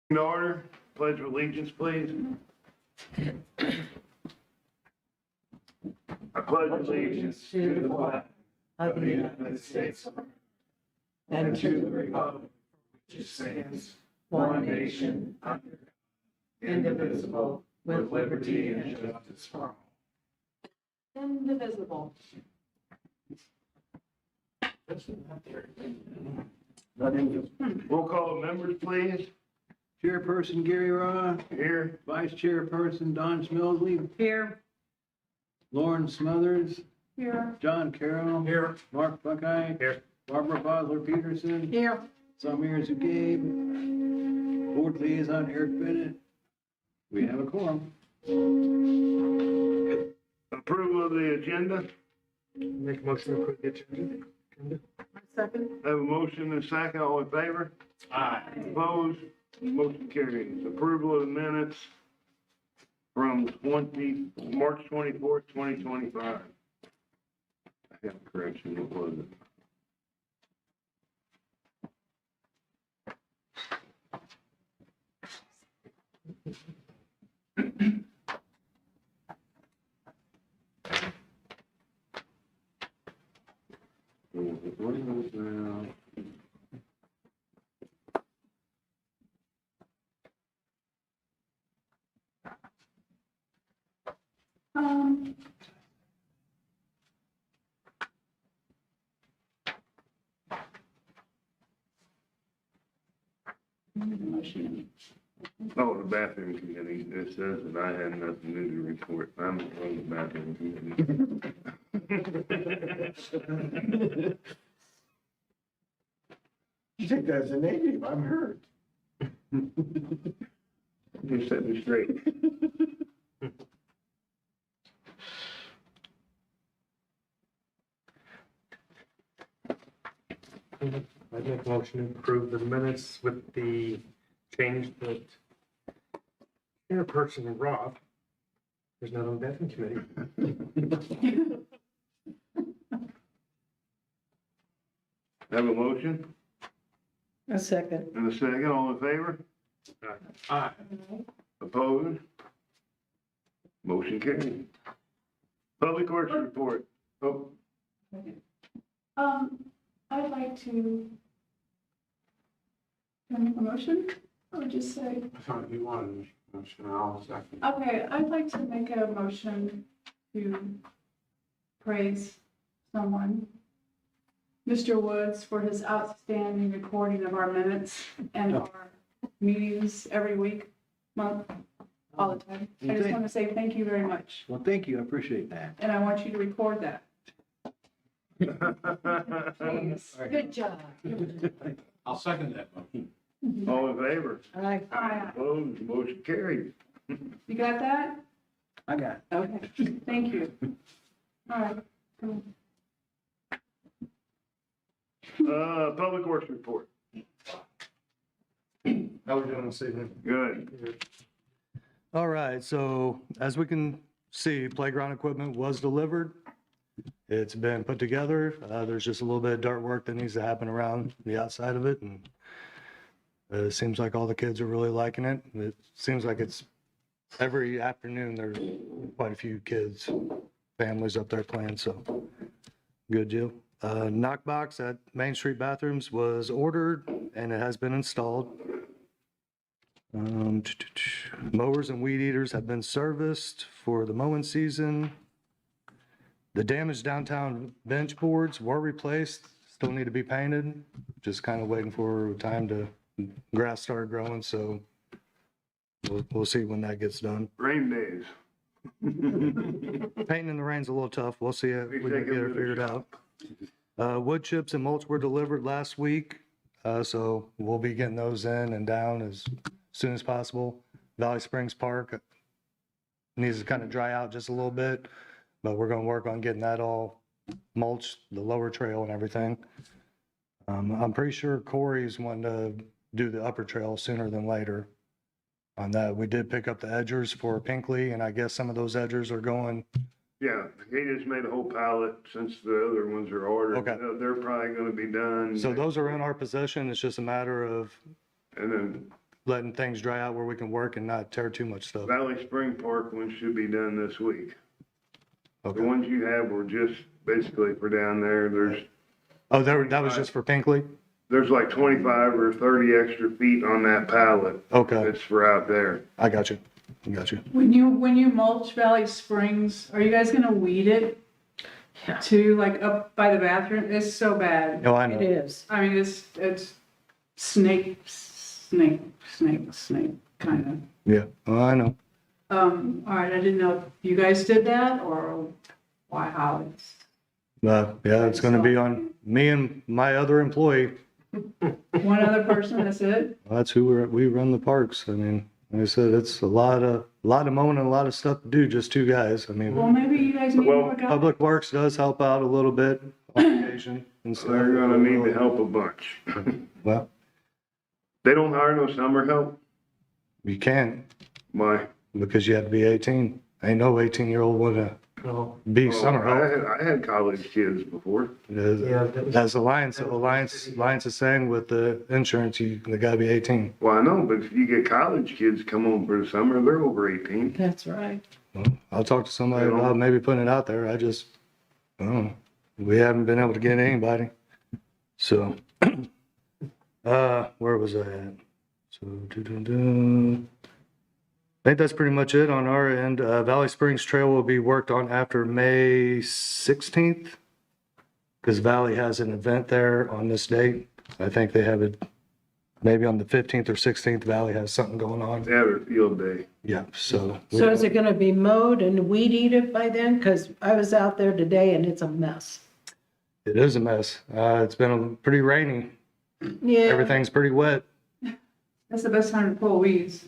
In order, pledge of allegiance, please. I pledge allegiance to the flag of the United States and to the republic which stands one nation under God, indivisible, with liberty and justice for all. Indivisible. Roll call members, please. Chairperson Gary Raw, Here. Vice Chairperson Don Smilsley, Here. Lauren Smothers, Here. John Carroll. Here. Mark Buckeye. Here. Barbara Bosler Peterson. Here. Samir Zugabe. Board Liaison Eric Bennett. We have a quorum. Approval of the agenda. Make a motion to approve the agenda. Second. Have a motion and a second. All in favor? Aye. Opposed? Motion carries. Approval of the minutes from March 24th, 2025. I have a correction. What was it? What is it now? Oh, the bathroom committee. It says that I had nothing new to report. I'm on the bathroom committee. You think that's a negative? I'm hurt. You set me straight. I'd make a motion to approve the minutes with the change that Chairperson Roth is not on the bathroom committee. Have a motion A second. and a second. All in favor? Aye. Opposed? Motion carried. Public Works report. Oh, I'd like to make a motion, or just say, I thought you wanted a motion, I'll second. okay, I'd like to make a motion to praise someone, Mr. Woods, for his outstanding recording of our minutes and our meetings every week, month, all the time. I just want to say thank you very much, Well, thank you. I appreciate that. and I want you to record that. Good job. I'll second that motion. all in favor? Aye. Aye. Opposed? Motion carried. You got that? I got it. Okay, thank you. All right, come on. Public Works report. How we doing this evening? Good. All right, so as we can see, playground equipment was delivered. It's been put together. There's just a little bit of dirt work that needs to happen around the outside of it. And it seems like all the kids are really liking it. It seems like it's every afternoon, there's quite a few kids, families up there playing, so good deal. Knockbox at Main Street Bathrooms was ordered and it has been installed. Mowers and weed eaters have been serviced for the mowing season. The damaged downtown bench boards were replaced, still need to be painted. Just kind of waiting for time to, grass started growing, so we'll see when that gets done. Rain days. Painting in the rain's a little tough. We'll see if we can get it figured out. Wood chips and mulch were delivered last week, so we'll be getting those in and down as soon as possible. Valley Springs Park needs to kind of dry out just a little bit, but we're going to work on getting that all mulched, the lower trail and everything. I'm pretty sure Corey's wanting to do the upper trail sooner than later on that. We did pick up the edgers for Pinkley, and I guess some of those edgers are going. Yeah, he just made a whole pallet since the other ones are ordered. Okay. They're probably gonna be done. So those are in our possession. It's just a matter of And then letting things dry out where we can work and not tear too much stuff. Valley Spring Park one should be done this week. The Okay. ones you have were just basically for down there. Oh, that was just for Pinkley? There's like 25 or 30 extra feet on that pallet. Okay, That's for out there. I got you. I got you. When you mulch Valley Springs, are you guys gonna weed it? Yeah. To like up by the bathroom? It's so bad. No, I It know. is. I mean, it's snake kind of. Yeah, oh, I know. All right, I didn't know if you guys did that or why, how it's. Yeah, it's gonna be on me and my other employee. One other person, that's it? That's who we run the parks. I mean, like I said, it's a lot of mowing and a lot of stuff to do, just two guys. I mean, Well, maybe you guys need Well, more guys. Public Works does help out a little bit on occasion and stuff. They're gonna need to help a bunch. Well, They don't hire no summer help? you can't Why? because you have to be 18. Ain't no 18-year-old wanna No. be Oh, summer help. I had college kids before. Yeah, that was- That's Alliance is saying with the insurance, they gotta be 18. Well, I know, but if you get college kids come home for the summer, they're over 18. That's right. Well, I'll talk to somebody about maybe putting it out there. I don't know. We haven't been able to get anybody. So, where was I at? So, I think that's pretty much it on our end. Valley Springs Trail will be worked on after May 16th because Valley has an event there on this date. I think they have it maybe on the 15th or 16th. Valley has something going on. They have a field day. Yeah, so. So is it gonna be mowed and weed eated by then? Cause I was out there today and it's a mess. It is a mess. It's been pretty rainy. Yeah. Everything's pretty wet. That's the best time to pull weeds.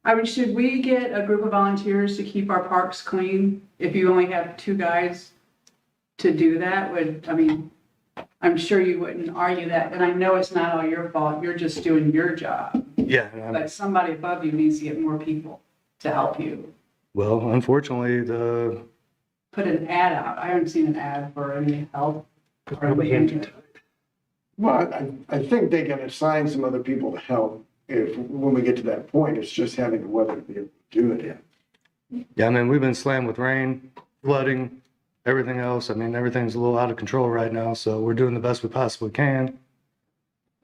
I mean, should we get a group of volunteers to keep our parks clean? If you only have two guys to do that, I'm sure you wouldn't argue that. And I know it's not all your fault. You're just doing your job. Yeah. But somebody above you needs to get more people to help you. Well, unfortunately, Put an ad out. I haven't seen an ad for any help. Probably empty. Well, I think they can assign some other people to help when we get to that point. It's just having the weather to be able to do it in. yeah, I mean, we've been slammed with rain, flooding, everything else. I mean, everything's a little out of control right now, so we're doing the best we possibly can.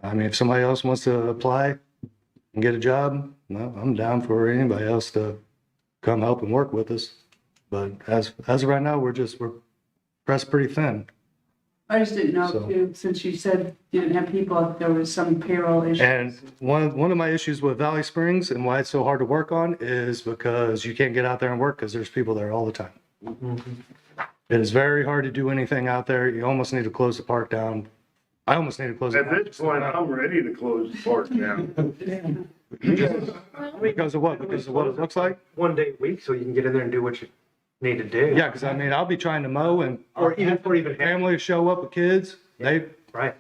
I mean, if somebody else wants to apply and get a job, well, I'm down for anybody else to come help and work with us. But as of right now, we're pressed pretty thin. I just didn't know So- too, since you said you didn't have people, if there was some payroll issues. And one of my issues with Valley Springs and why it's so hard to work on is because you can't get out there and work because there's people there all the time. It is very hard to do anything out there. You almost need to close the park down. I almost need to close it At down. this point, I'm ready to close the park down. Because of what? Because of what it looks like? 1 day a week, so you can get in there and do what you need to do. Yeah, because I mean, I'll be trying to mow and Or even have, families show up with kids. right.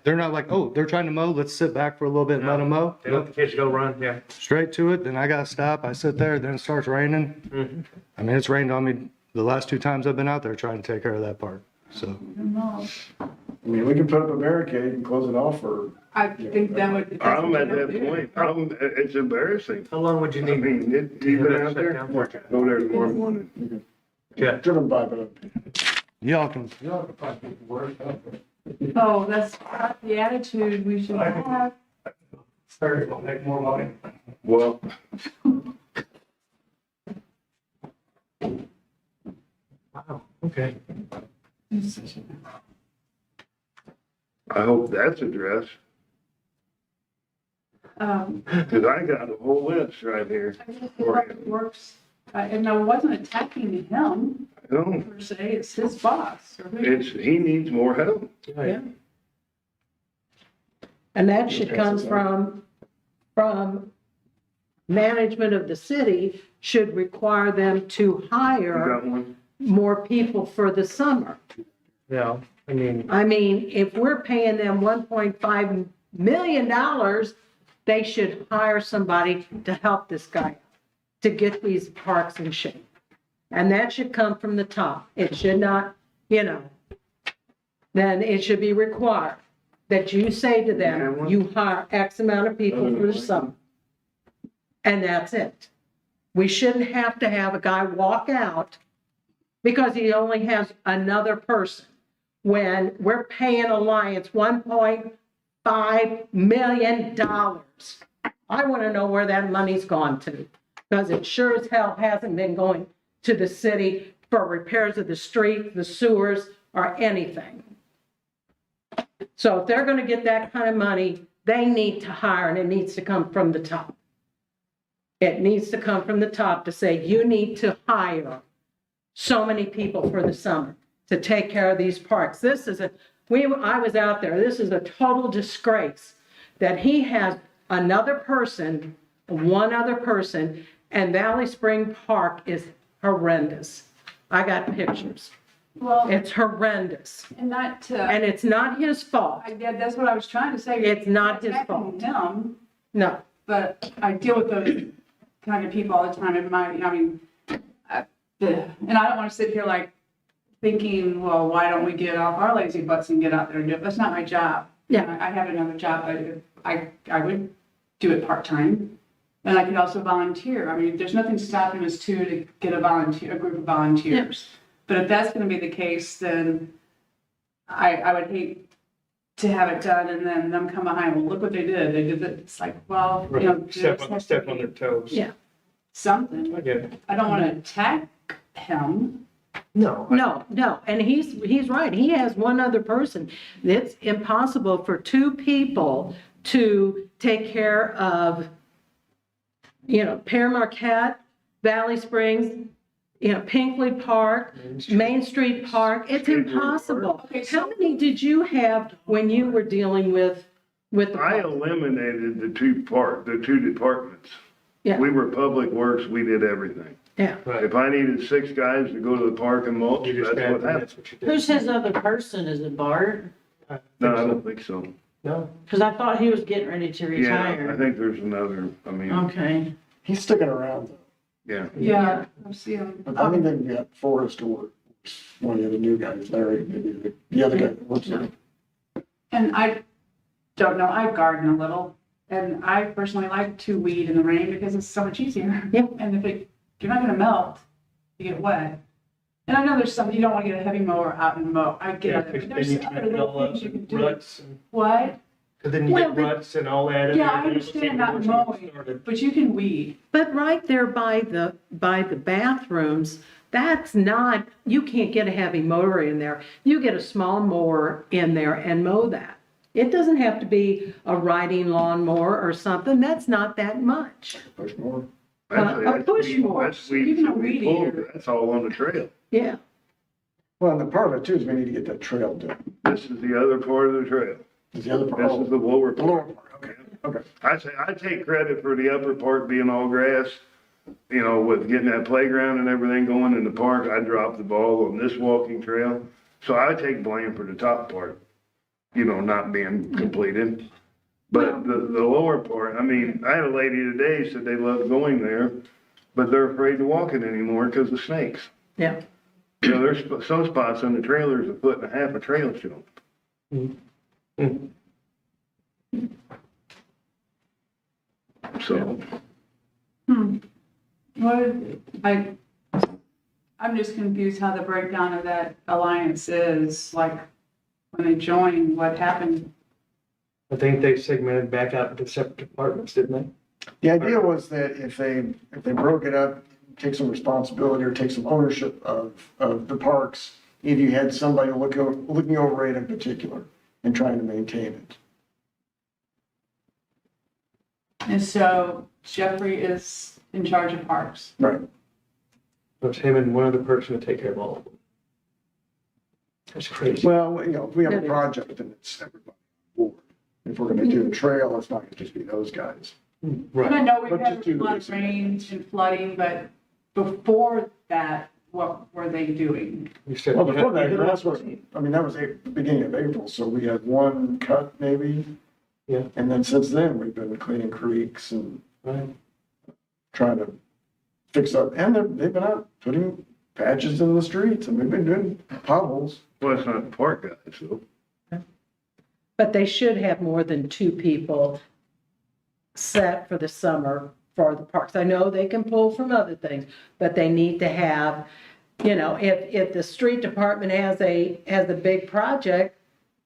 They're not like, oh, they're trying to mow. Let's sit back for a little bit and let them mow. They let the kids go run, yeah. Straight to it. Then I got to stop. I sit there. Then it starts raining. I mean, it's rained on me the last 2 times I've been out there trying to take care of that park. So, I mean, we can put up a barricade and close it off for, I think that would. I'm at that point. It's embarrassing. How long would you I need? mean, you've been out there? Go there tomorrow morning. Yeah. driven by, but y'all can, Oh, that's not the attitude we should have. sorry, I'll make more money. Well, Wow, okay. I hope that's addressed, because I got a whole list right here. Works, and I wasn't attacking him No, per se, it's his boss. or who- he needs more help. Yeah. And that should come from management of the city should require them to You hire got one? more people for the summer. Yeah, I mean, I mean, if we're paying them $1.5 million, they should hire somebody to help this guy to get these parks in shape. And that should come from the top. It should not, then it should be required that you say to them, you hire X amount of people for the summer. And that's it. We shouldn't have to have a guy walk out because he only has another person when we're paying Alliance $1.5 million. I want to know where that money's gone to, because it sure as hell hasn't been going to the city for repairs of the street, the sewers, or anything. So if they're going to get that kind of money, they need to hire, and it needs to come from the top. It needs to come from the top to say, you need to hire so many people for the summer to take care of these parks. This is I was out there, this is a total disgrace that he has another person, one other person, and Valley Spring Park is horrendous. I got pictures. Well, It's horrendous. and not to, And it's not his fault. yeah, that's what I was trying to say. It's not his Attacking fault. him, No. but I deal with those kind of people all the time in my, I mean, and I don't want to sit here like thinking, well, why don't we get off our lazy butts and get out there and do it? That's not my job. Yeah. I have another job, but I would do it part-time. And I could also volunteer. I mean, there's nothing stopping us to get a group of volunteers. But if that's going to be the case, then I would hate to have it done and then them come behind, well, look what they did. They did it. It's like, well, you know, Step on their toes. Yeah. something. I get it. I don't want to attack him. No. No, and he's right. He has one other person. It's impossible for two people to take care of, Pear Marquette, Valley Springs, Pinkley Park, Main Street Park. It's impossible. Okay, so- How many did you have when you were dealing with the I park? eliminated the two departments. Yeah. We were Public Works, we did everything. Yeah. Right. If I needed 6 guys to go to the park and mulch, You just that's had, what happened. that's what you did. Who's his other person? Is it Bart? No, I don't think so. No. Because I thought he was getting ready to Yeah, I retire. think there's another, I mean, Okay. He's sticking around though. yeah. Yeah, I see him. But I think they've got Forrest or one of the new guys, Larry, maybe the other guy that works there. And I don't know, I garden a little, and I personally like to weed in the rain because it's so much easier. Yep. And if you're not gonna melt, you get wet. And I know there's some, you don't wanna get a heavy mower out and mow, I Yeah, get it. because but then There's you can other get little all up things you can and do. ruts. What? Because then you Well, get but- ruts and all that. Yeah, I and everything. understand not mowing. But you can weed. But right there by the bathrooms, that's not, you can't get a heavy mower in there. You get a small mower in there and mow that. It doesn't have to be a riding lawnmower or something. That's not that much. Push more. That's push weed- more. that's weeds Even a that we weed pulled, eater. that's all on the trail. Yeah. Well, and the part of it too is we need to get that trail done. This is the other part of the trail. Is the other part, This is the lower the lower part. part, okay. I take credit for the upper part being all grass, with getting that playground and everything going in the park. I dropped the ball on this walking trail. So I take blame for the top part, not being completed. But the lower part, I mean, I had a lady today said they love going there, but they're afraid to walk it anymore because of snakes. Yeah. There's some spots on the trailers 1.5 foot of trail show. So, I'm just confused how the breakdown of that alliance is, like, when they joined, what happened? I think they segmented back out into separate departments, didn't they? The idea was that if they broke it up, take some responsibility or take some ownership of the parks, if you had somebody looking over it in particular and trying to maintain it. And so Jeffrey is in charge of parks. Right. It was him and one other person to take care of all of them. That's crazy. Well, if we have a That is. project, then it's everybody on board. If we're gonna do a trail, it's not gonna just be those guys. And I Right. know we've But had just do a the lot of basic. rain and flooding, but before that, what were they doing? You said. Well, before that, that was the beginning of April, so we had one cut maybe. Yeah. And then since then, we've been cleaning creeks and Right. trying to fix up, and they've been out putting patches in the streets, and we've been doing potholes. well, it's not the park guys, so. But they should have more than two people set for the summer for the parks. I know they can pull from other things, but they need to have, if the street department has a big project,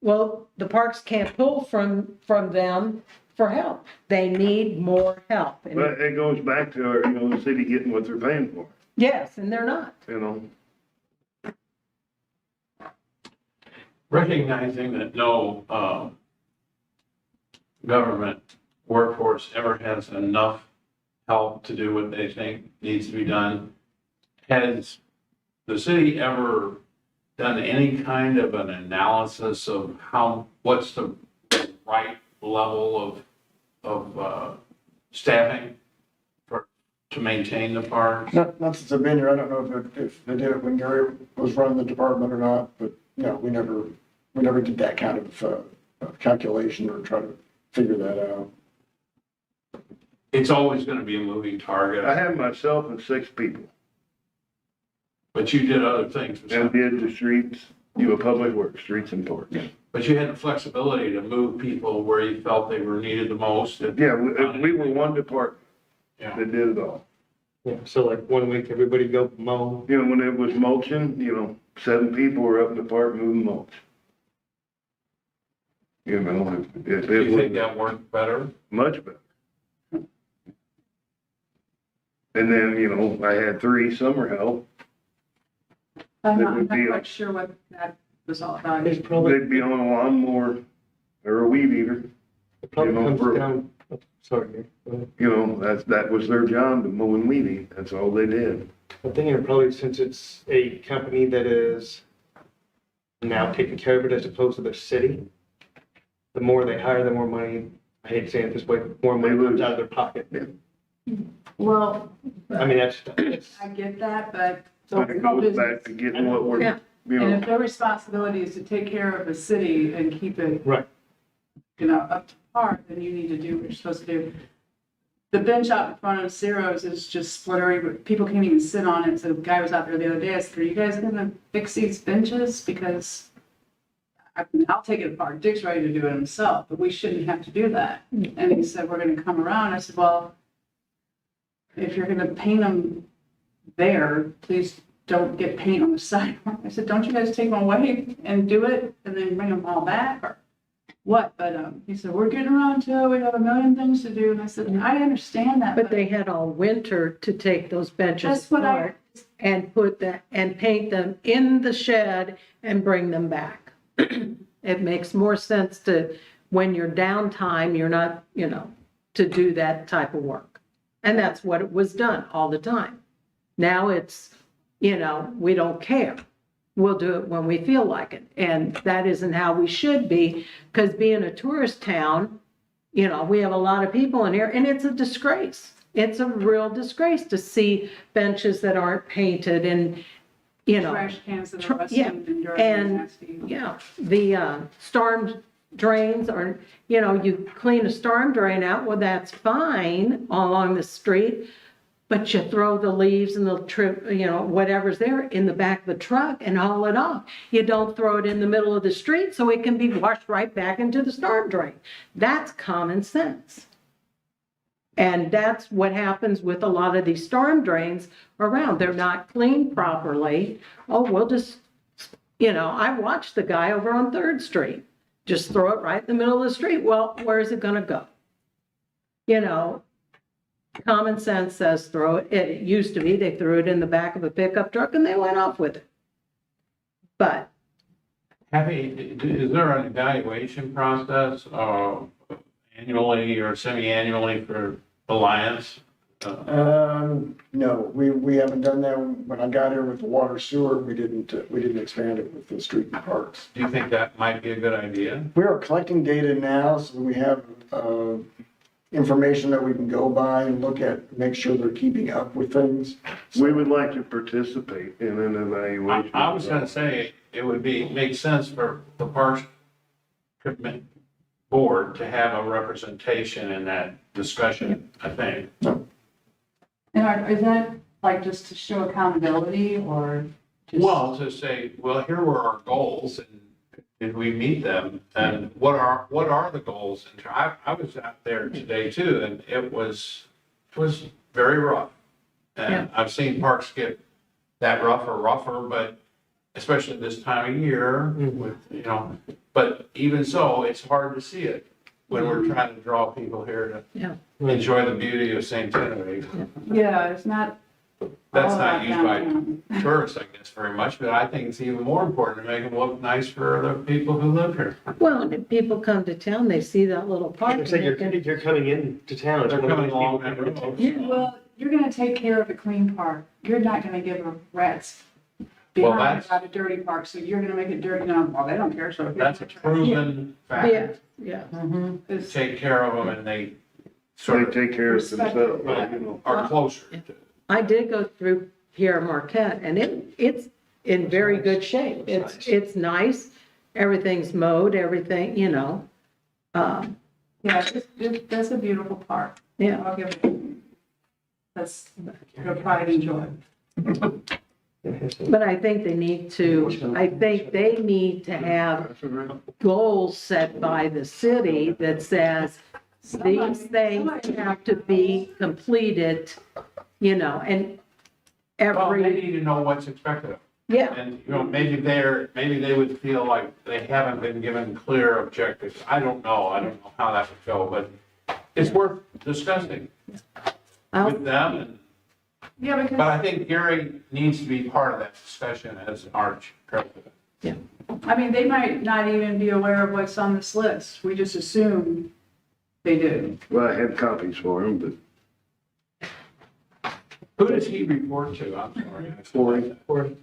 well, the parks can't pull from them for help. They need more help. And But it goes back to our, the city getting what they're paying for, yes, and they're not. Recognizing that no government workforce ever has enough help to do what they think needs to be done, has the city ever done any kind of an analysis of what's the right level of staffing to maintain the parks? Not since I've been here, I don't know if they did it when Gary was running the department or not, but no, we never did that kind of calculation or try to figure that out. It's always going to be a moving target. I have myself and 6 people, But you did other things. and did the streets, public works, streets and parks. But you had the flexibility to move people where you felt they were needed the most. Yeah, we were one department Yeah. that did it all. Yeah, so like one week, everybody go mow. When it was mulching, 7 people were up in the park moving mulch. Do you it think was that worked better? much better. And then, I had 3 summer help. I'm That not, would I'm be not like- quite sure what that was all about. There's probably, They'd be on a lawnmower or a weed eater. it probably you know, comes for- down, oh, sorry, Nick, go ahead. That was their job, to mow and weed eat. That's all they did. I'm thinking probably since it's a company that is now taking care of it as opposed to the city, the more they hire, the more money, I hate saying it this way, more money comes out of their pocket. Well, I mean, that's, I get that, but But it goes back to getting what we're, Yeah. and if their responsibility is to take care of the city and keep it, right. up to par, then you need to do what you're supposed to do. The bench out in front of Ciro's is just splittery, but people can't even sit on it. So the guy was out there the other day. I said, "Are you guys gonna fix these benches? Because I'll take it apart. Dick's ready to do it himself, but we shouldn't have to do that." And he said, "We're gonna come around." I said, "Well, if you're gonna paint them there, please don't get paint on the sidewalk." I said, "Don't you guys take them away and do it and then bring them all back or what?" But he said, "We're getting around to it. We have a million things to do." And I said, "I understand that, But they had all winter to take those benches that's what apart and paint them in the shed and bring them back. It makes more sense to, when you're downtime, you're not, to do that type of work. And that's what it was done all the time. Now it's, we don't care. We'll do it when we feel like it. And that isn't how we should be, because being a tourist town, we have a lot of people in here, and it's a disgrace. It's a real disgrace to see benches that aren't painted and, trash cans that are rusting and dirty and- and nasty." yeah, the storm drains are, you clean a storm drain out, well, that's fine along the street, but you throw the leaves and the whatever's there in the back of the truck and haul it off. You don't throw it in the middle of the street so it can be washed right back into the storm drain. That's common sense. And that's what happens with a lot of these storm drains around. They're not cleaned properly. Oh, we'll just, I watched the guy over on 3rd Street. Just throw it right in the middle of the street. Well, where is it going to go? Common sense says throw it. It used to be they threw it in the back of a pickup truck and they went off with it. But Is there an evaluation process annually or semi-annually for Alliance? No, we haven't done that. When I got here with the water sewer, we didn't expand it with the street and parks. Do you think that might be a good idea? We are collecting data now, so we have, information that we can go by and look at, make sure they're keeping up with things. we would like to participate in an evaluation. I was gonna say, it would make sense for the Parks Board to have a representation in that discussion, I think. And is that like just to show accountability or just? Well, to say, well, here were our goals and did we meet them? And what are the goals? And I was out there today too, and it was was very rough. Yeah. And I've seen parks get that rough or rougher, but especially this time of year with, but even so, it's hard to see it when we're trying to draw people here Yeah. to enjoy the beauty of St. Genevieve. Yeah, it's not. That's all not about used by downtown. tourists, I guess, very much, but I think it's even more important to make them look nice for the people who live here. Well, and if people come to town, they see that little park. It's like you're coming into town. It's They're one of coming those along people that that road. Yeah. Well, you're gonna take care of a clean park. You're not gonna give a rat's Well, behind that's- about a dirty park, so you're gonna make it dirty. No, well, they don't care, so. That's a proven Yeah, fact. yeah. It's- Take care of them and they So they sort of take care of Respect themselves, it. you know. are closer to. I did go through Pierre Marquette, and it's in very good shape. It's nice, everything's mowed, everything, Yeah, that's a beautiful park. yeah. I'll give it. That's your pride and joy. But I think they need to have goals set by the city that says these things have to be completed, and Well, they every, need to know what's expected of them. yeah, And, maybe they would feel like they haven't been given clear objectives. I don't know how that would go, but it's worth discussing with them. And Yeah, But because, I think Gary needs to be part of that discussion as arch president. I mean, they might not even be aware of what's on this list. We just assume they do. Well, I had copies for him, but Who does he report to? I'm sorry. Corey.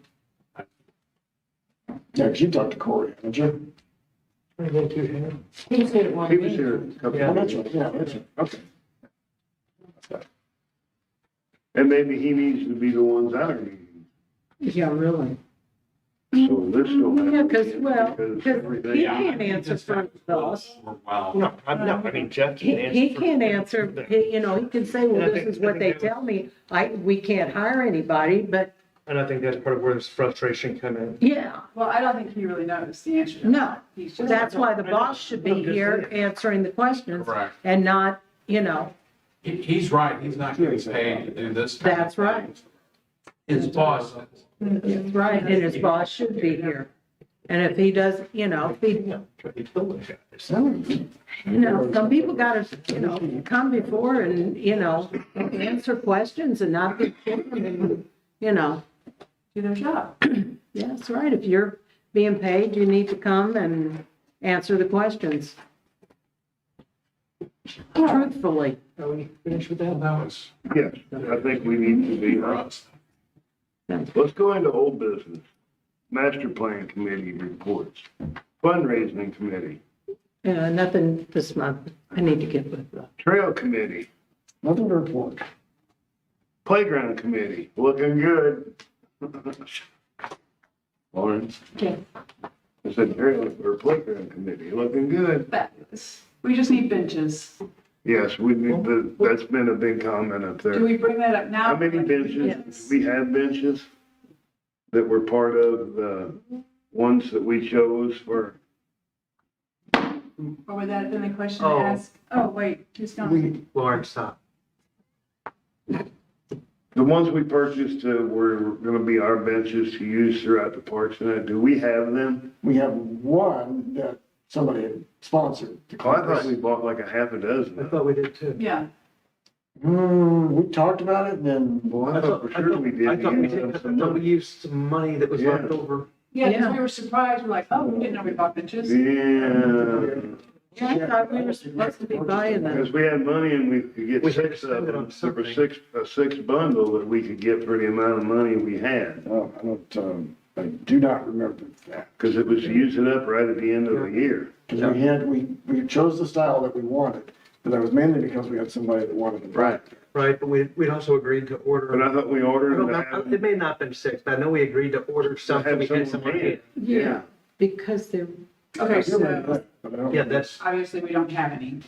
Yeah, 'cause you talked to Corey, didn't you? he said it one he was meeting. here a couple Oh, of that's days. right, yeah, that's right, okay. And maybe he needs to be the ones out of meeting. Yeah, really. So this still has. Yeah, to be 'cause, in well, because 'cause everything- he can't answer for us. Well, No, I mean, Jeff can answer. He for- can't answer, he can say, well, And I this think- is what I they think that- tell me, we can't hire anybody, but And I think that's part of where this frustration come in. yeah, Well, I don't think he really knows the answer to no. that. He's just. That's why the boss should be here answering the questions correct. and not, He's right. He's not getting paid to do this. kind of That's right. thing. His boss is. That's right, and his boss should be here. And if he does, if he, some people gotta, come before and, answer questions and not be kidding and, Do their job. yeah, that's right. If you're being paid, you need to come and answer the questions truthfully. Are we finished with that? That was Yes, I think we need to be, for us. let's go into old business. Master Plan Committee reports, fundraising committee, Nothing this month. I need to get with the. Trail Committee, Nothing to report. Playground Committee, looking good. Lauren, Okay. I said Trail or Playground Committee, looking good. Fabulous. We just need benches. Yes, that's been a big comment up Do there. we bring that up now? How many benches? Yes. We have benches that were part of the ones that we chose for, Or would that have been the question to Oh. ask? Oh, wait, who's going? Lauren, stop. the ones we purchased were gonna be our benches to use throughout the parks and that. Do we have them? We have one that somebody had sponsored. Oh, I thought we bought like a half a I dozen. thought we did too. Yeah. We talked about it and then, Well, I thought for sure we did. I thought we use did, I some thought we money. used some money that was Yeah. left over. Yeah, because Yeah. we were surprised. We're like, oh, we didn't know we bought benches. Yeah, Yeah, I thought we were supposed to be buying them. because we had money and we could get We had to six spend of it them. on There were something. a six bundle that we could get for the amount of money we had. oh, I do not remember that. Cause it was using up right at the end of the year. Because we chose the style that we wanted, but that was mainly because we had somebody that wanted to buy it. Right, but we'd also agreed to order. But I thought we ordered I don't them to know, have it may not have been six, but I know we agreed to order something. have We had some some on in hand. hand. Yeah. Because they're, Okay, You're right, so but I don't- Yeah, that's, obviously we don't have any.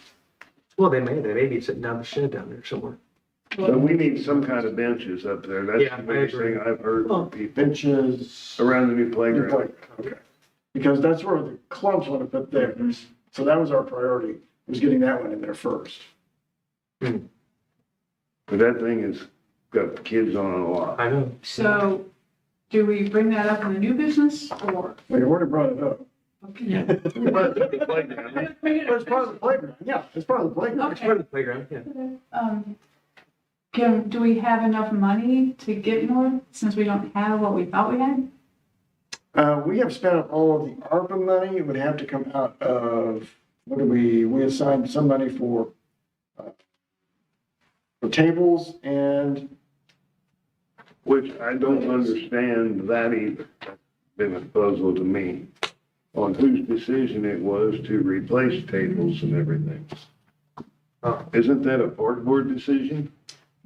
well, they may be sitting down the shed down there somewhere. So we need some kind of benches up there. That's Yeah, the I biggest agree. thing I've heard Well, from people Benches. around the new playground. Okay. Because that's where the clubs want to put theirs. So that was our priority, was getting that one in there first. But that thing has got the kids on it a lot. I know. So do we bring that up in the new business or? We already brought it up. Okay. But it's the playground. But it's part of the playground, yeah, it's part of the playground. It's part of the playground, yeah. Do we have enough money to get more since we don't have what we thought we had? We have spent up all of the ARPA money. It would have to come out of, we assigned some money for tables and, Which I don't understand that either. That's been a puzzle to me on whose decision it was to replace tables and everything. Oh. Isn't that a park board decision?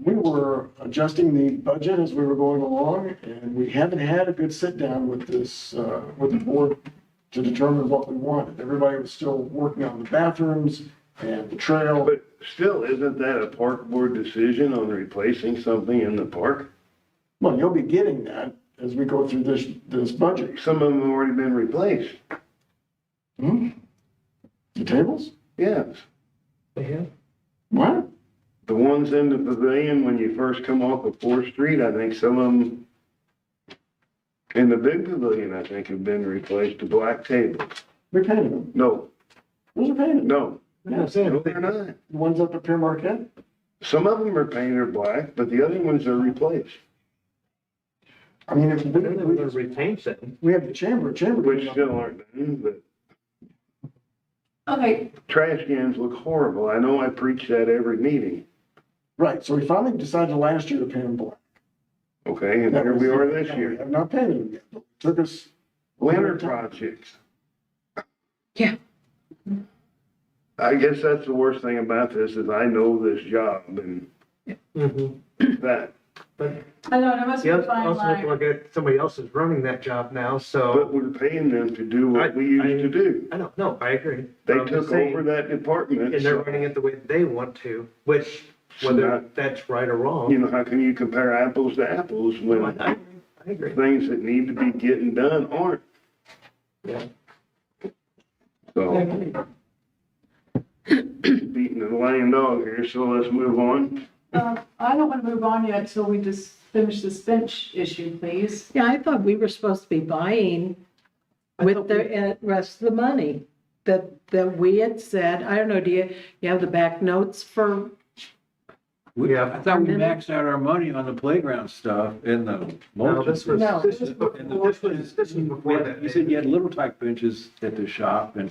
we were adjusting the budget as we were going along, and we haven't had a good sit down with this, with the board to determine what we wanted. Everybody was still working on the bathrooms and the trail. But still, isn't that a park board decision on replacing something in the park? Well, you'll be getting that as we go through this budget. Some of them have already been replaced. Hmm? The tables? Yes. Yeah. What? The ones in the pavilion when you first come off of 4th Street, I think some of them in the big pavilion, I think, have been replaced to black tables. We painted them. No, Those are painted. no, Yeah, no, they're not. the ones up at Pier Marquette? Some of them are painted black, but the other ones are replaced. I mean, if Then they were gonna retain something. we have the chamber Which still aren't done, but Okay, trash cans look horrible. I know I preach that every meeting. Right, so we finally decided last year to paint them black. Okay, and here we are this We year. have not painted them yet. It took us, Winter projects. Yeah. I guess that's the worst thing about this is I know this job and Mm-hmm. that. I know, there must be You a fine also have to line. look at somebody else is running that job now, But so. we're paying them to do what we I- used to do. I don't know, I agree. They But I'm just took saying, over that department. and they're So, running it the way they want to, which, whether that's right or wrong. you know, how can you compare apples to apples I when I agree. things that need to be getting done aren't? Yeah. So, beating the lame dog here, so let's move on. I don't want to move on yet until we just finish this bench issue, please. Yeah, I thought we were supposed to be buying with the rest of the money that we had said. I don't know, do you have the back notes for, Yeah. I thought we maxed out our money on the playground stuff in the. No, this was, No. this was before, And the this was before that. You said you had little type benches at the shop, and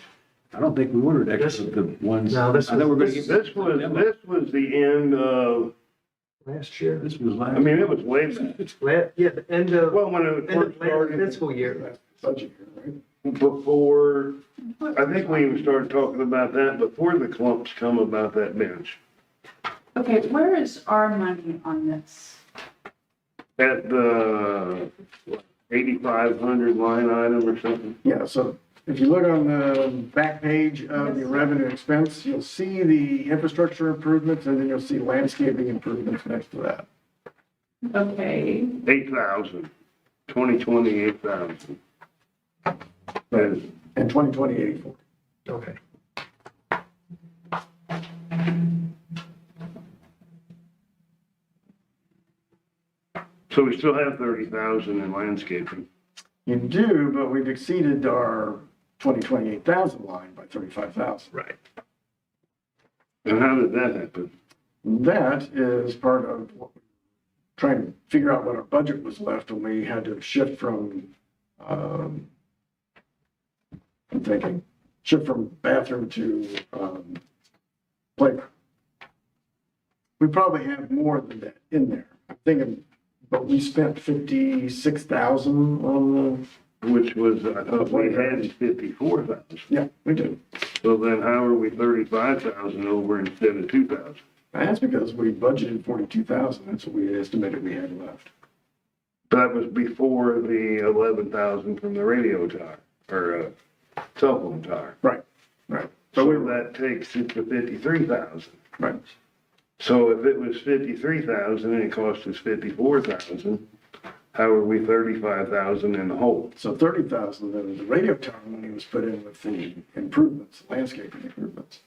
I don't think we ordered extra of the ones. No, this I thought we were gonna was- get. This was the end of, Last year. This was last. I mean, it was way back. Yeah, the end of, Well, when it end first of last started. fiscal year. budget here, right? Before, I think we even started talking about that before the clumps come about that bench. Okay, where is our money on this? At the 8,500 line item or something. Yeah, so if you look on the back page of the revenue expense, you'll see the infrastructure improvements, and then you'll see landscaping improvements next to that. Okay, 8,000, 2020, 8,000. And And 2020, 84. Okay. so we still have 30,000 in landscaping. You do, but we've exceeded our 2028,000 line by 35,000. Right. And how did that happen? That is part of what we're trying to figure out what our budget was left when we had to shift from, I'm thinking, shift from bathroom to, playground. We probably have more than that in there. I'm thinking, but we spent 56,000 on Which was, I thought we had 54,000. yeah, we did. So then how are we 35,000 over instead of 2,000? That's because we budgeted 42,000. That's what we estimated we had left. That was before the 11,000 from the radio tower, or, cell phone tower. Right. So that takes it to 53,000. Right. So if it was 53,000 and it cost us 54,000, how are we 35,000 in the hole? So 30,000 of the radio tower money was put in with the improvements, landscaping improvements.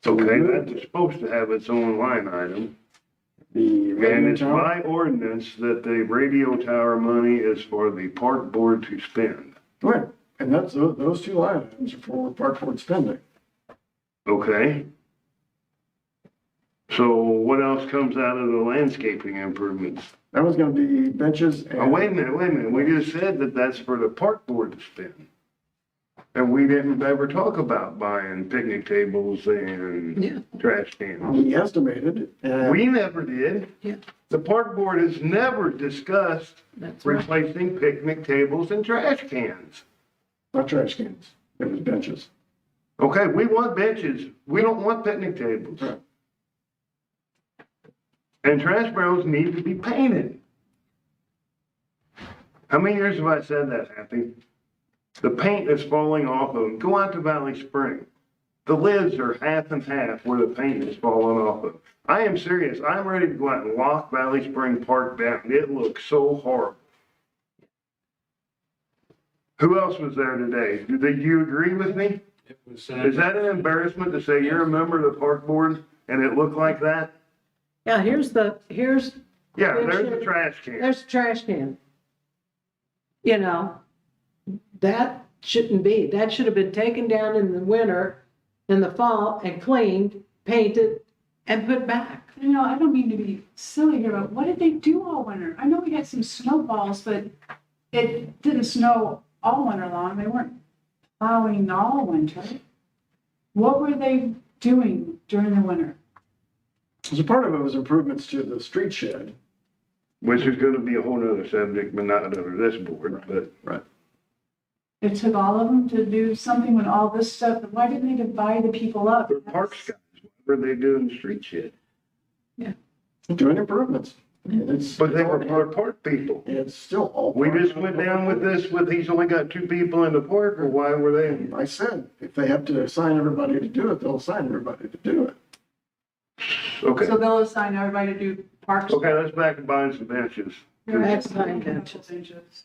So we Okay, moved that's supposed to have its own line item. the And radio it's tower. by ordinance that the radio tower money is for the park board to spend. Right, and that's, those two line items are for park board spending. Okay? So what else comes out of the landscaping improvements? That was gonna be benches Oh, and. wait a minute. We just said that that's for the park board to spend. And we didn't ever talk about buying picnic tables Yeah. and trash cans. We estimated, and We never did. Yeah. The park board has never discussed That's right. replacing picnic tables and trash cans. not trash cans, it was benches. Okay, we want benches. We don't want picnic tables. Right. And trash barrels need to be painted. How many years have I said that, Happy? The paint is falling off of them. Go out to Valley Spring. The lids are half and half where the paint is falling off of. I am serious. I'm ready to go out and lock Valley Spring Park down. It looks so horrible. Who else was there today? Did you agree with me? It was, Is that an embarrassment to say you're a member of the park board and it looked like that? Yeah, here's, Yeah, there's the trash can. there's the trash can. You know, that shouldn't be. That should have been taken down in the winter, in the fall, and cleaned, painted, and put back. You know, I don't mean to be silly here, but what did they do all winter? I know we had some snowballs, but it didn't snow all winter long. They weren't plowing all winter. What were they doing during the winter? So part of it was improvements to the street shed. Which is gonna be a whole nother subject, but not under this board, but. Right. It took all of them to do something when all this stuff, why didn't they divide the people up? They're park guys, what were they doing the street shit? Doing improvements. And it's. But they were park people. It's still all. We part just of went the- down with this, with he's only got 2 people in the park, or why were they? I said, if they have to assign everybody to do it, they'll assign everybody to do it. Okay, So they'll assign everybody to do parks. okay, let's back to buying some benches. That's fine, benches.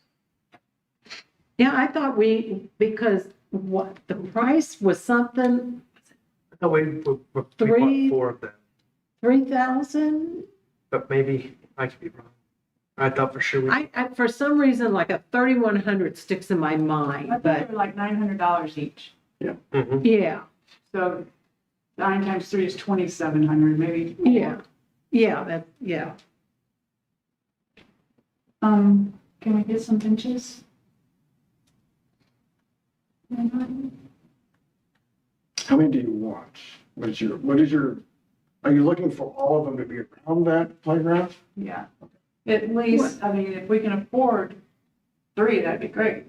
Yeah, I thought because what, the price was something, No, we bought Three- 4 of them, 3,000? but maybe I could be wrong. I thought for sure we. I, for some reason, like a 3,100 sticks in my I mind, thought they but were like $900 each. Mhm. yeah, So 9 times 3 is 2,700, maybe. more. yeah. Can we get some benches? How many do you want? What is your, are you looking for all of them to be around that playground? Yeah, at least, I mean, if we can afford 3, that'd be great.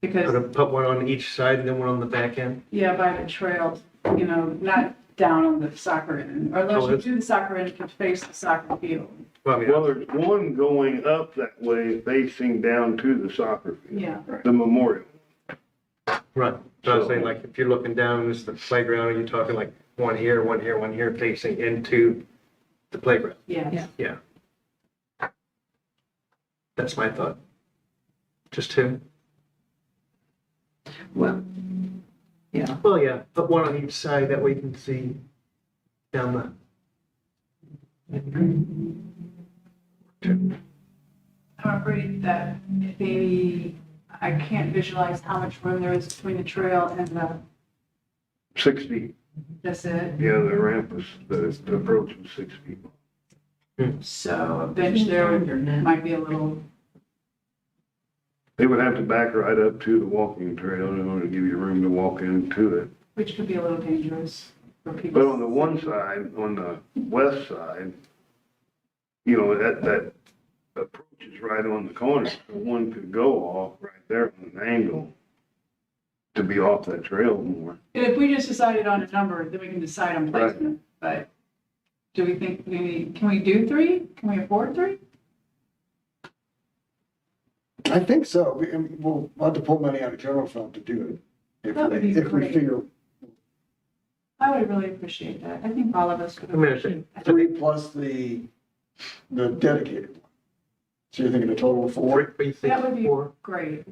Because, Put one on each side and then one on the back end. yeah, by the trail, you know, not down on the soccer end, or unless Oh, you it's- do the soccer end, it can face the soccer field. Well, I mean, Well, there's one going up that way facing down to the soccer field, Yeah, the memorial. right. So I was saying, like, if you're looking down, this is the playground, and you're talking like one here, one here, one here, facing into the playground. yes. Yeah. That's my thought. Just 2. Well, yeah. Well, yeah, put one on each side, that way you can see down the. I'm afraid that maybe, I can't visualize how much room there is between the trail and the, 6 feet. that's it. Yeah, the ramp was, the approach was 6 feet. So a bench there might be a little, They would have to back right up to the walking trail in order to give you room to walk into it. which could be a little dangerous for people. But on the one side, on the west side, you know, that approach is right on the corner. So one could go off right there on an angle to be off that trail more. If we just decided on a number, then we can decide on placement, but do we think can we do 3? Can we afford 3? I think so. We'll have to pull money out of general fund to do it. That would be If we great. figure I would really appreciate that. I think all of us would I mean, appreciate that. 3 plus the dedicated one. So you're thinking a total of 4? What do you think? That would be 4? great.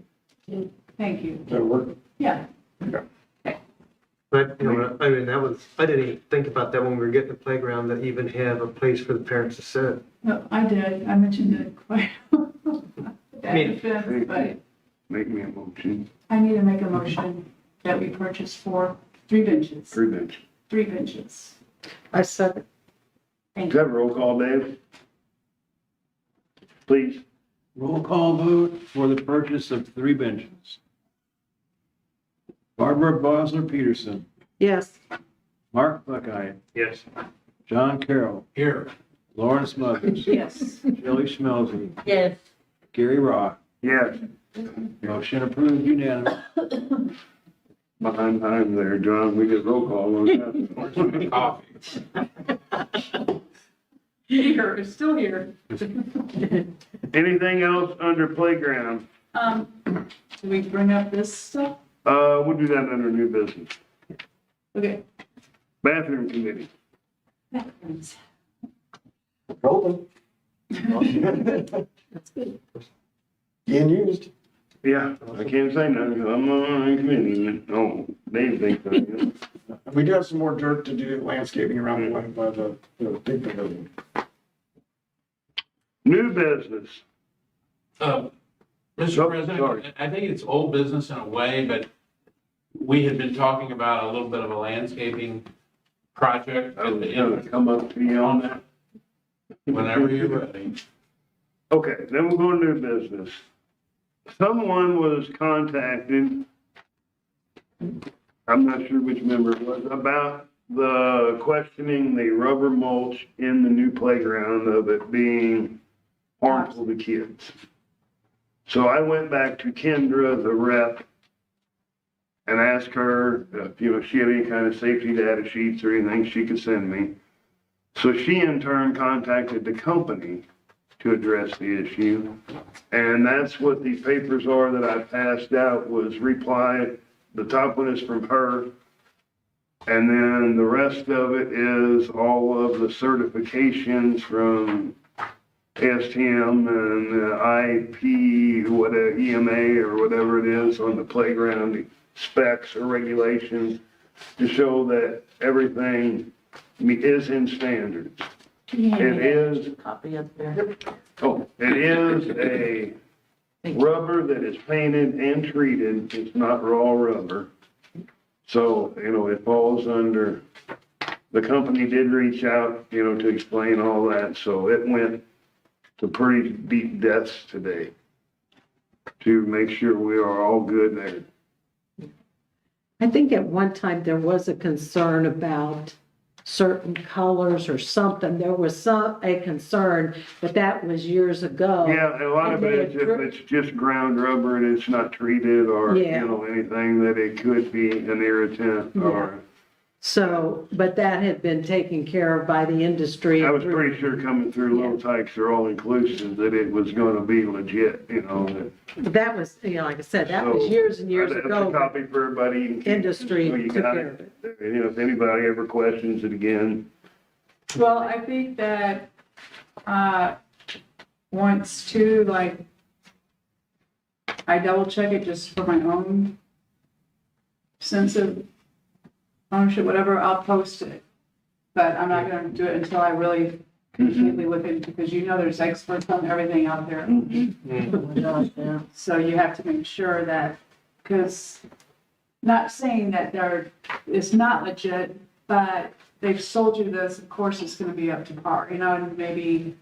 Thank you. Does that work? Yeah. Okay. But, you know, I mean, I didn't even think about that when we were getting the playground, to even have a place for the parents to sit. No, I did, I mentioned it quite. That mean- defense, but Make me a motion, I need to make a motion that we purchase 3 benches, 3 benches. 3 benches. I said, Thank Is that roll call, Dave? Please. Roll call vote for the purchase of 3 benches. Barbara Bosler Peterson, yes, Mark Buckeye, Yes. John Carroll, Here, Lawrence Smothers, Yes. Shelley Schmelzy, yes, Gary Rock. Yes. Motion approved unanimous. Behind time there, John, we did roll call on that. coffee. Here, it's still here. Anything else under playground? Do we bring up this stuff? We'll do that under new business. Okay. Bathroom committee. Rolling. that's good. Being used. Yeah, I can't say nothing, 'cause I'm not on the committee. Oh, Dave thinks so. We do have some more dirt to do landscaping around the one by the big pavilion. New business. Mr. Oh, sorry. President, I think it's old business in a way, but we had been talking about a little bit of a landscaping project I at was the gonna end, come up to you on that. whenever you're ready. Okay, then we'll go to new business. Someone was contacted, I'm not sure which member it was, about the questioning the rubber mulch in the new playground of it being harmful to kids. So I went back to Kendra, the rep, and asked her if, she had any kind of safety data sheets or anything she could send me. So she in turn contacted the company to address the issue. And that's what these papers are that I passed out, was reply. The top one is from her. And then the rest of it is all of the certifications from STM and IP, whatever, EMA or whatever it is on the playground specs or regulations to show that everything is in standards. It is, Copy up there. it is a rubber that is painted and treated. It's not raw rubber. So, it falls under, the company did reach out, to explain all that. So it went to pretty deep depths today to make sure we are all good there. I think at one time there was a concern about certain colors or something. There was a concern, but that was years ago. Yeah, a lot of it is if it's just ground rubber and it's not treated or, Yeah. anything that it could be an irritant or. So, but that had been taken care of by the industry. I was pretty sure coming through Little Tykes are all inclusive that it was gonna be legit, that. That was, like I said, that was So, years and years That's ago. a copy for everybody. Industry So you took got care of it. If anybody ever questions it again, Well, I think that, wants to, I double check it just for my own sense of ownership, whatever, I'll post it. But I'm not gonna do it until I really completely look into, because there's experts on everything out there. So you have to make sure that, because, not saying that it's not legit, but they've sold you this, of course it's gonna be up to par, and maybe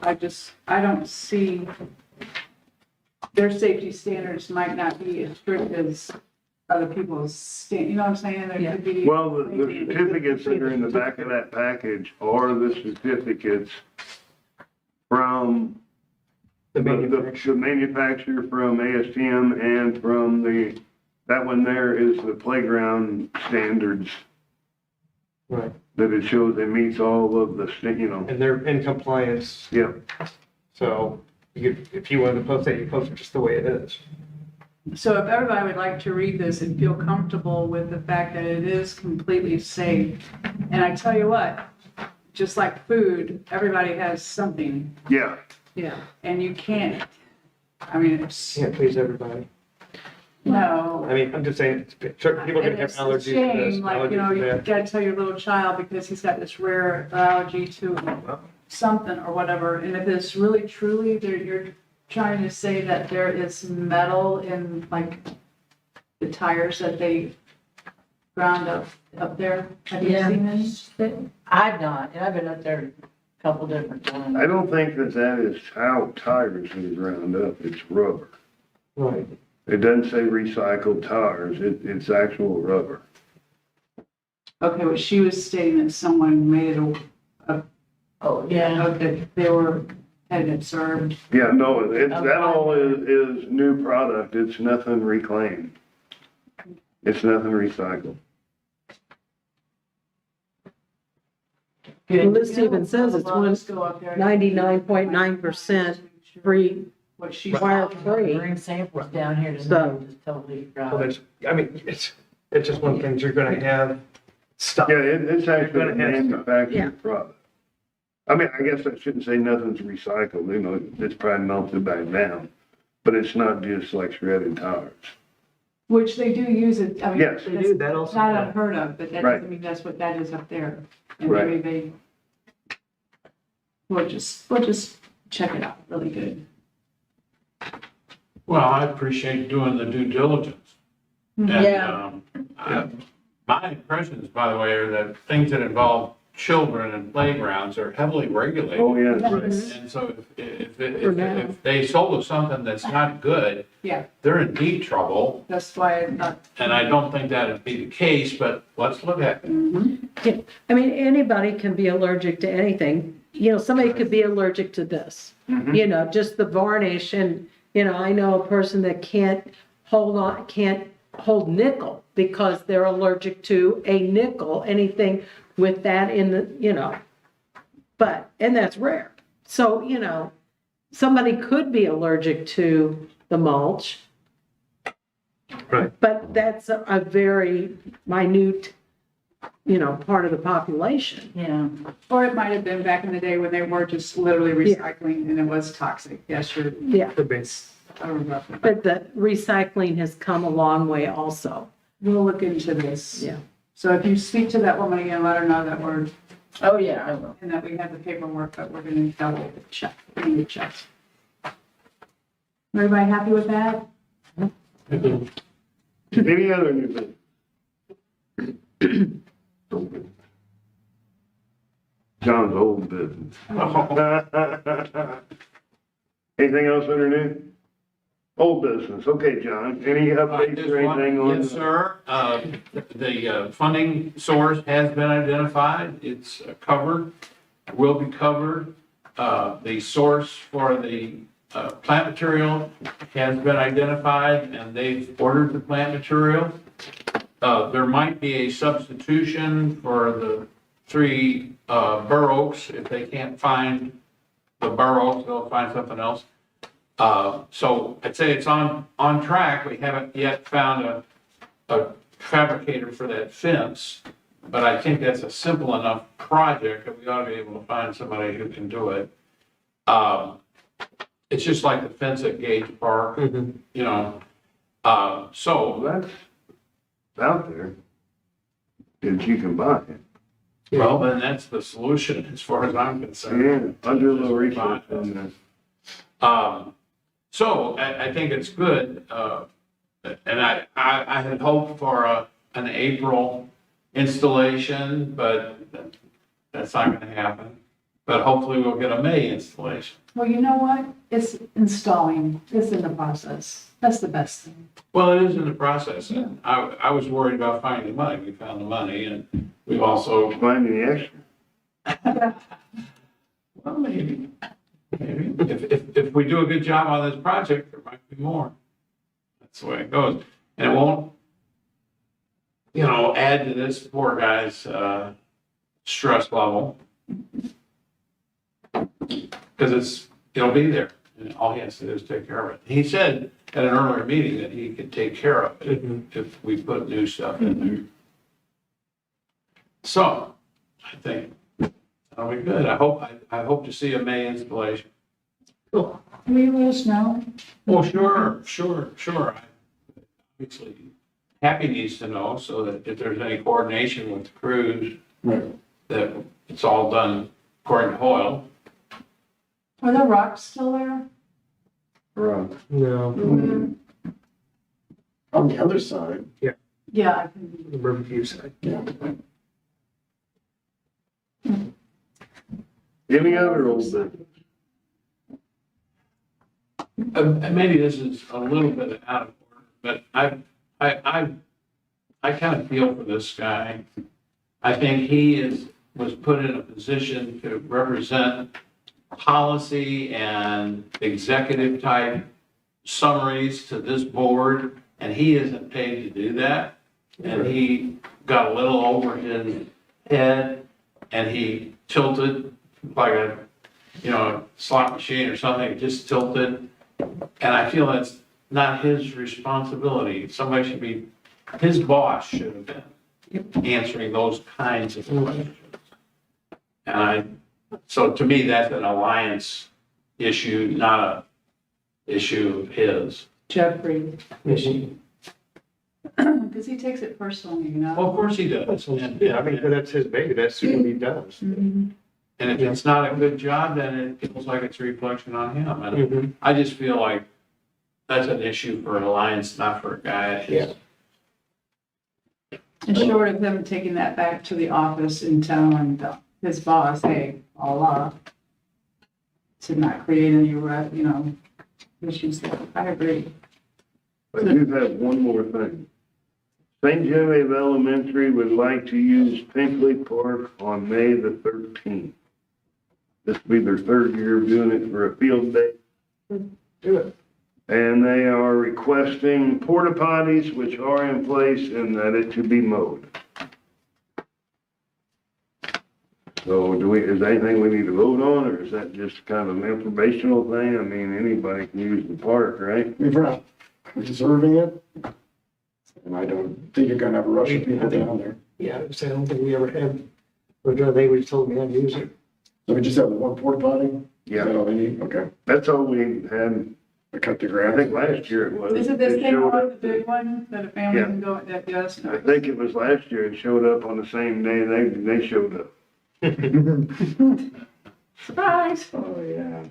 I don't see, their safety standards might not be as strict as other people's, you know what I'm saying? There could be. well, the certificates that are in the back of that package are the certificates from The the manufacturer. manufacturer, from ASTM, and from that one there is the playground standards Right. that it shows it meets all of the, And they're in compliance, yeah. so if you wanted to post that, you post it just the way it is. So if everybody would like to read this and feel comfortable with the fact that it is completely safe, and I tell you what, just like food, everybody has something, Yeah, Yeah. and you can't, it's, Can't please everybody. No. I mean, I'm just saying, certain people are And gonna have it's a allergies to this, shame, like, you know, allergies you to that. gotta tell your little child because he's got this rare allergy to something or whatever. And if it's really truly, you're trying to say that there is metal in like the tires that they ground up there. Have you Yeah. seen this? I've not, and I've been up there a couple different times. I don't think that is how tires are ground up, it's rubber. Right. It doesn't say recycled tires, it's actual rubber. Okay, well, she was stating that someone made a, Oh, yeah. that they had observed. Yeah, no, that all is new product, it's nothing reclaimed. It's nothing recycled. Well, this even says it's Well, let's go up there. 99.9% free, What she. wire free. Bring samples down here to So- just totally Well, dry. there's, I mean, it's just one of the things you're gonna have stuff. Yeah, it's actually a You're gonna have stuff. Yeah. manufactured product. I mean, I guess I shouldn't say nothing's recycled, you know, it's probably melted back down, but it's not just like shredded tires. Which they do use it, I mean. Yes. They do, that also- It's not unheard of, but that Right. doesn't mean that's what that is up there. And Right. maybe we'll just check it out really good. Well, I appreciate doing the due diligence. And, Yeah. My impressions, by the way, are that things that involve children and playgrounds are heavily regulated. Oh, yes. And so For now. if they sold us something that's not good, Yeah, they're in deep trouble. that's why I'm not, And I don't think that'd be the case, but let's look at it. I mean, anybody can be allergic to anything. You know, somebody could be allergic to this, you know, just the varnish. And, you know, I know a person that can't hold nickel because they're allergic to a nickel, anything with that in the, you know, and that's rare. So, you know, somebody could be allergic to the mulch. Right. But that's a very minute, you know, part of the population. Yeah. or it might have been back in the day when they were just literally recycling and it was toxic. Yes, you're, Yeah, The base. I remember. but the recycling has come a long way also. We'll look into this. Yeah. So if you speak to that woman again, let her know that we're, Oh, yeah, I will. and that we have the paperwork, but we're gonna double check, we need to check. Everybody happy with that? Any other new business? John's old business. Anything else under new? Old business, okay, John, any updates or anything on? Yes, sir. The funding source has been identified. It's covered, will be covered. The source for the plant material has been identified, and they've ordered the plant material. There might be a substitution for the 3 bur oaks. If they can't find the bur oaks, they'll find something else. So I'd say it's on track. We haven't yet found a fabricator for that fence, but I think that's a simple enough project that we ought to be able to find somebody who can do it. It's just like the fence at Gage Park, you know. Well, So, that's out there, that you can buy it. well, then that's the solution as far as I'm concerned. Yeah, I'll do a little research on that. So I think it's good, and I had hoped for an April installation, but that's not gonna happen. But hopefully we'll get a May installation. Well, you know what? It's installing, it's in the process. That's the best thing. Well, it is in the process, and I was worried about finding the money. We found the money, and we've also, Find any extra? well, maybe. If we do a good job on this project, there might be more. That's the way it goes. And it won't, you know, add to this poor guy's stress level. Because it'll be there, and all he has to do is take care of it. He said at an earlier meeting that he could take care of it if we put new stuff in there. So, I think that'll be good. I hope to see a May installation. Will you let us know? Oh, sure. obviously, Happy needs to know so that if there's any coordination with the crews, Right. that it's all done according to Hoyle. Are the rocks still there? Right. No, On the other side, Yeah, I can. the Riverview side. yeah. Any other old business? Maybe this is a little bit out of order, but I kind of feel for this guy. I think he was put in a position to represent policy and executive type summaries to this board, and he isn't paid to do that. And he got a little over his head, and he tilted like a, slot machine or something, just tilted. And I feel that's not his responsibility. Somebody should be, his boss should have been answering those kinds of questions. So to me, that's an alliance issue, not a issue of his. Jeffrey, Issue. because he takes it personally, Well, of course he does. Yeah, I mean, but that's his baby, that's what he does. Mhm. And if it's not a good job, then it feels like it's a reflection on him. And Mhm. I just feel like that's an issue for an alliance, not for a guy. Yeah. And short of him taking that back to the office and telling his boss, hey, Allah, to not create any, issues there. I agree. I do have one more thing. St. Genevieve Elementary would like to use Pinkley Park on May the 13th. This will be their third year of doing it for a field day. Do it. And they are requesting porta potties, which are in place, and that it to be mowed. So is there anything we need to vote on, or is that just kind of an informational thing? I mean, anybody can use the park, right? If we're not reserving it, and I don't think you're gonna have a rush of people down there. Yeah, I don't think we ever had, or they were told me how to use it. So we just have the one porta potty? Is Yeah, that all they need? Okay. that's all we had. To cut the I grass. think last year it was. Is it this It thing showed one, up- the big one, that a family Yeah. can go, that does? I think it was last year, it showed up on the same day they showed up. Surprise! Oh, yeah.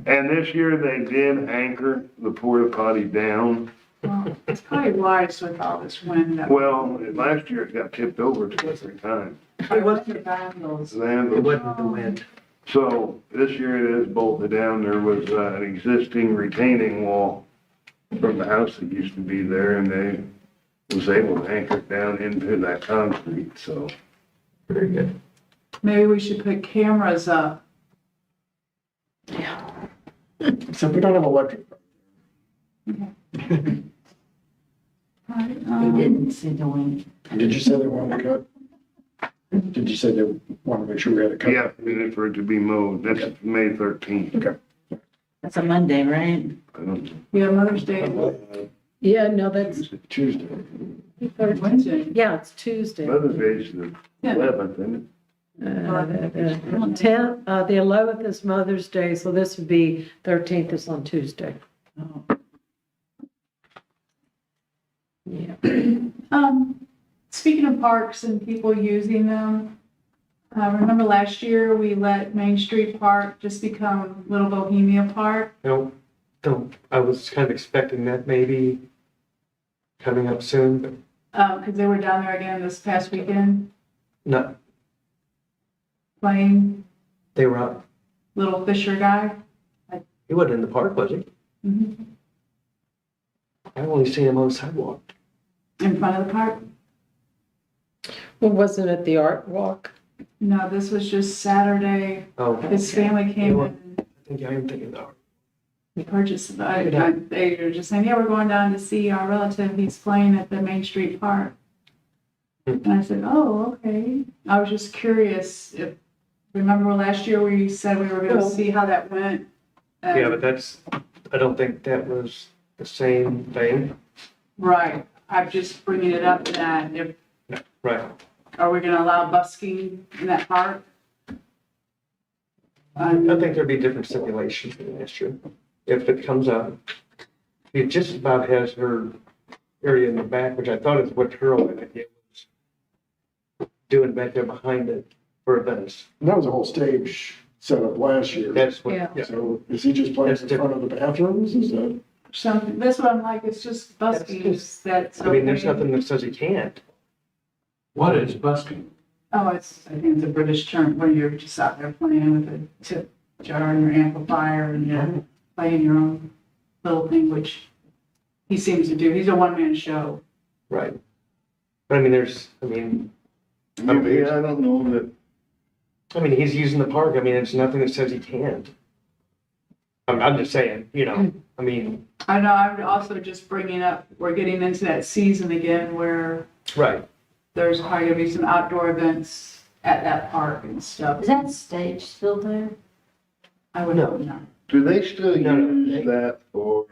And this year they did anchor the porta potty down. Well, it's probably wise with all this wind. Well, last year it got tipped over 2 or 3 times. It wasn't the vandals. It wasn't the wind. So this year it is bolted down. There was an existing retaining wall from the house that used to be there, and they was able to anchor it down into that concrete, so. Very good. Maybe we should put cameras up. Except we don't have electric. Right, They didn't see the wind. Did you say they wanted to cut? Did you say they wanted to make sure we had a cut? Yeah, and for it to be mowed, that's May 13th. Okay. That's a Monday, right? I don't Yeah, Mother's Day, Yeah, no, that's Tuesday. Wednesday. yeah, it's Tuesday. Mother's Day's the 11th, isn't it? The 11th is Mother's Day, so this would be 13th is on Tuesday. Oh. Yeah. Speaking of parks and people using them, remember last year we let Main Street Park just become Little Bohemia Park? I was kind of expecting that maybe coming up soon, but Because they were down there again this past weekend not, playing they were out. Little Fisher guy. He wasn't in the park, was he? Mhm. I only seen him on the sidewalk. In front of the park. Well, wasn't it the art walk? No, this was just Saturday. Oh, His family came in I think I am thinking of and purchased it. They were just saying, yeah, we're going down to see our relative. He's playing at the Main Street Park. And I said, oh, okay. I was just curious if, remember last year we said we were going to see how that went? Yeah, but I don't think that was the same thing. Right. I'm just bringing it up that if, Right. are we going to allow busking in that park? I think there'd be different stipulations than last year, if it comes up. It just about has her area in the back, which I thought is what her whole idea was doing back there behind it for events. And that was a whole stage set up last year. That's what, Yeah. yeah. So is he just playing That's in front of the bathrooms? Is that? Something, that's what I'm like, it's just buskies that's. I mean, there's okay. nothing that says he can't. What is busking? Oh, I think it's a British term where you're just out there playing with a tip jar and your amplifier and you're playing your own little thing, which he seems to do. He's a one-man show. Right. But I mean, I don't think Yeah, I don't know that, he's using the park. I mean, it's nothing that says he can't. I'm just saying, I mean. I know, I'm also just bringing up, we're getting into that season again where Right. there's probably gonna be some outdoor events at that park and stuff. Is that stage still there? I would hope not. do they still No, no, use they- that for,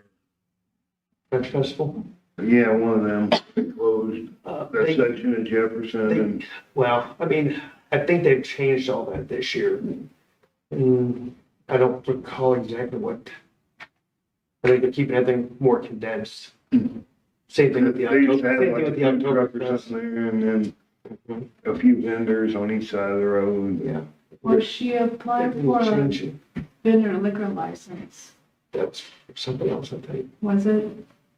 French Festival? yeah, one of them closed, that They- section in Jefferson and, Well, I think they've changed all that this year. I don't recall exactly what. I think they're keeping everything more condensed. Same thing with the they used to October, have same like thing a with the food truck October or Fest. something there and then Mhm. a few vendors on each side of the road. Yeah. Well, she applied They for will a change it. vendor liquor license, That was something else, I think. was it?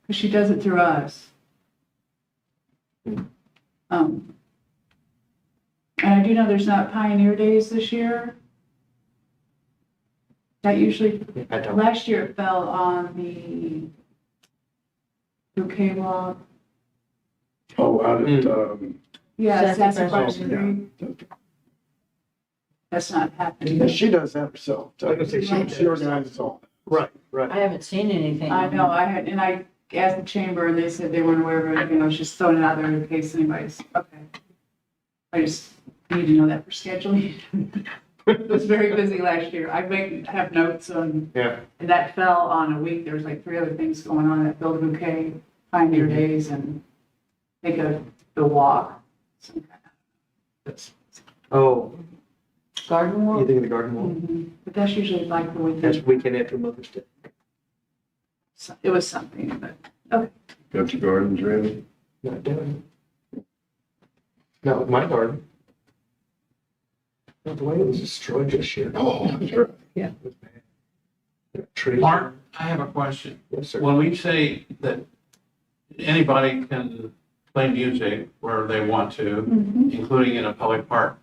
Because she does it through us. And I do know there's not Pioneer Days this year. That usually, I don't. last year it fell on the bouquet walk. Oh, out at, Yeah, Sassafras Sassafras Street. Street. That's not happening. and she does that herself. I was gonna say she She organizes all. Right, right. I haven't seen anything. I know, I asked the chamber and they said they weren't aware of it, just throwing it out there in case anybody's, okay. I just need to know that for scheduling. It was very busy last year. have notes on, Yeah. and that fell on a week. There was like 3 other things going on that Build a Bouquet, Pioneer Days, and I think of the walk. That's, oh, Garden you walk? think of the garden wall? But that's usually like the weekend. That's weekend after Mother's Day. It was something, but Got your gardens ready? Not doing it. Not with my garden. Not the way it was destroyed this year. Oh, that's right. Yeah. It was bad. Trees. Mark, I have a question. Yes, sir. When we say that anybody can play music where they want to, including in a public park,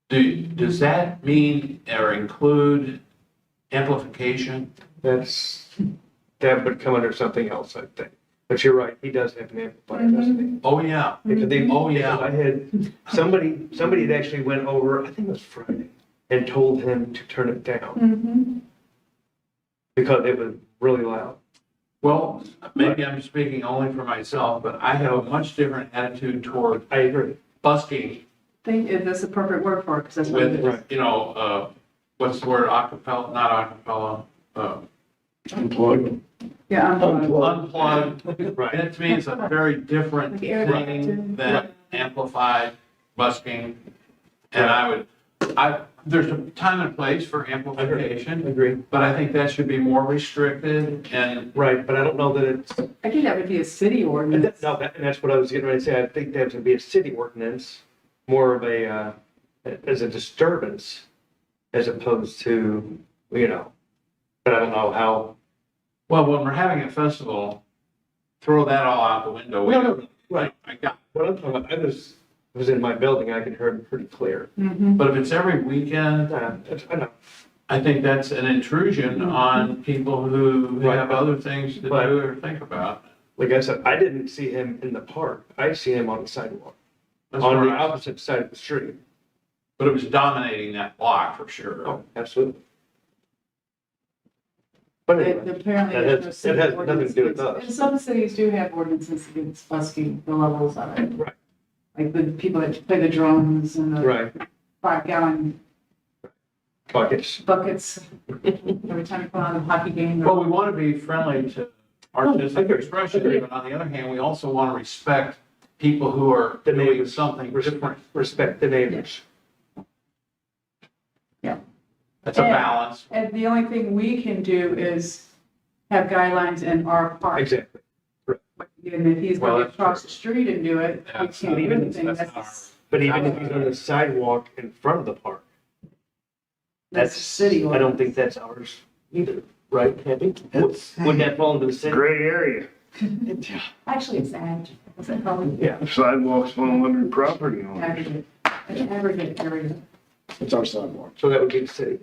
does that mean or include amplification? That would come under something else, I think. But you're right, he does have an amplifier, doesn't he? Oh, yeah. Because they, Oh, yeah. I had, somebody had actually went over, I think it was Friday, and told him to turn it down because it was really loud. Well, maybe I'm speaking only for myself, but I have a much different attitude toward I agree. busking think that's the appropriate word for it, because that's what it with, is. what's the word, acapella, not acapella, Unplugged. Yeah, I'm Unplugged. unplugged. Right. And to me, it's a very different Like air thing conditioning. than amplified busking. And there's a time and place for amplification, Agree. but I think that should be more restricted and Right, but I don't know that it's, I think that would be a city and ordinance. and that's what I was getting ready to say. I think that's gonna be a city ordinance, more of a, as a disturbance as opposed to, but I don't know how. well, when we're having a festival, throw that all out the window. No, right. I got, What I'm talking about, I was in my building, I could hear him pretty clear. but if it's every weekend, I know. I think that's an intrusion on people who Right. have other things to do But- or think about. Like I said, I didn't see him in the park. I see him on the sidewalk, That's on where the I- opposite side of the street. But it was dominating that block for sure. Oh, absolutely. But anyway, Apparently that there's no has- city that has nothing to do with ordinance. us. And some cities do have ordinances against busking, the levels of it. Right. Like the people that play the drums and the right, 5-gallon buckets. buckets every time you put on a hockey game. Well, we want to be friendly to artistic agree. expression, Agree. but on the other hand, we also want to respect people who are The doing neighbors. something different. Respect the neighbors. That's a Yeah. balance. And the only thing we can do is have guidelines in our park. Exactly. And if he's Well, gonna that's across true. the street and do it, we That's can't do not- anything. that's That's, But even if he's on the sidewalk in front of the park, that's city I don't ordinance. think that's ours either, right, Kathy? It's- Would that fall into the city? Gray area. Actually, it's ag. Is that probably Yeah. Sidewalks fall under property owners. aggregate? It's aggregate area. It's our sidewalk. So that would be the city.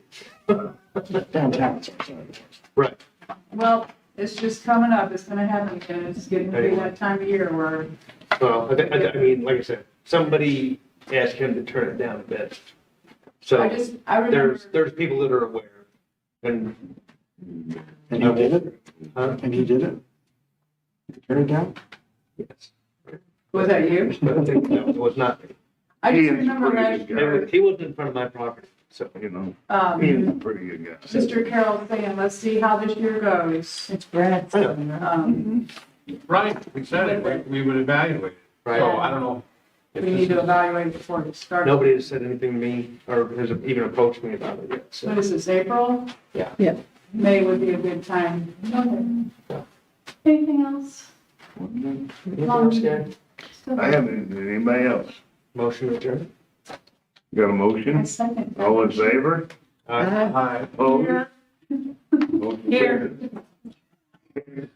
Downtown, it's our sidewalk. Right. Well, it's just coming up. It's gonna happen again. It's getting to be that time of year where Well, I mean, like I said, somebody asked him to turn it down a bit. So I remember, there's people that are aware. And And he did it? uh, And he did it? Turn it down? yes. was that you? But I think no, it was not me. I just He is remember pretty last good year, He wasn't in front of my property, so. You know, he's a pretty good guy. Mr. Carroll saying, let's see how this year goes. It's Brad's. I know. Right, we said it, we would evaluate it. Right. So I don't know. if We this need to is- evaluate before it starts. Nobody has said anything to me or has even approached me about it yet, so. What is this, April? Yeah. Yeah. May would be a good time. Yeah. Anything else? Anything else, Gary? I haven't, anybody else? Motion adjourned? Got a I motion? second. All in favor? Aye. Opposed? Motion Here. carried.